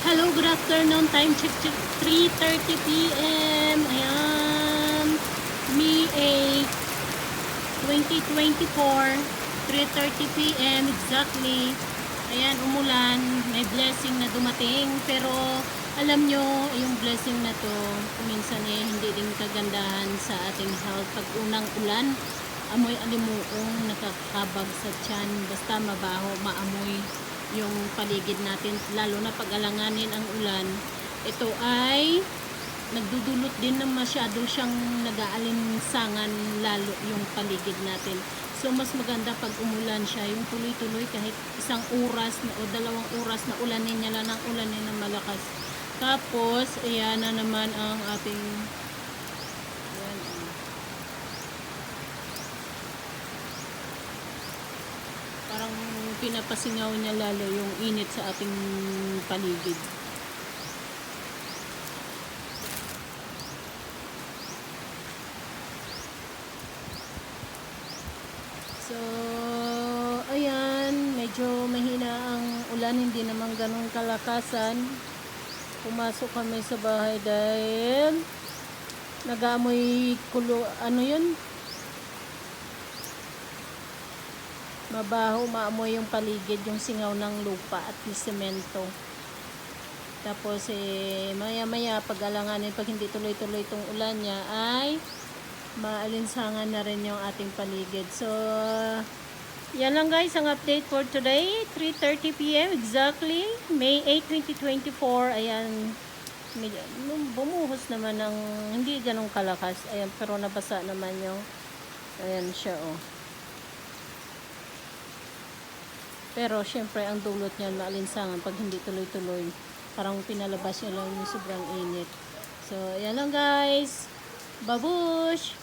Hello, good afternoon. Time check 3:30 p.m. Ayan. May 8, 2024. 3:30 p.m. exactly. Ayan, umulan. May blessing na dumating. Pero alam nyo, yung blessing na to, minsan hindi din kagandahan sa ating health. Pag unang ulan, amoy alimuong, nakakabag sa tiyan. Basta mabaho, maamoy yung paligid natin, lalo na pag alanganin ang ulan. Ito ay nagdudulot din na masyado siyang nag-aalinsangan lalo yung paligid natin. So mas maganda pag umulan siya, yung tuloy-tuloy kahit isang oras na, o 2 oras na ulanin niya lang ng ulanin ng malakas. Tapos ayan na naman ang ating parang pinapasingaw niya lalo yung init sa ating paligid. So, ayan, medyo mahina ang ulan, hindi naman ganun kalakasan. Pumasok kami sa bahay dahil nag-aamoy kulo, ano yun? Mabaho, maamoy yung paligid, yung singaw ng lupa at yung semento. Tapos maya-maya pag alanganin, pag hindi tuloy-tuloy itong ulan niya, ay maalinsangan na rin yung ating paligid. So, yan lang guys ang update for today. 3:30 p.m. exactly, May 8, 2024. Ayan, bumuhos naman ng hindi ganong kalakas. Ayan, pero nabasa naman yung, ayan siya oh. Pero syempre ang dulot niyan maalinsangan pag hindi tuloy-tuloy. Parang pinalabas niya lang yung sobrang init. So, ayan lang guys. Babush!